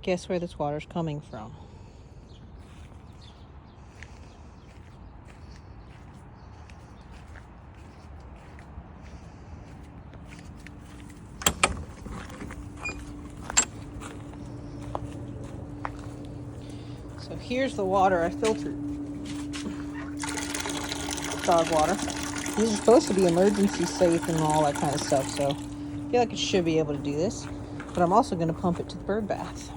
Guess where this water's coming from? So here's the water I filtered. Dog water. These are supposed to be emergency safe and all that kind of stuff, so I feel like it should be able to do this. But I'm also going to pump it to the bird bath.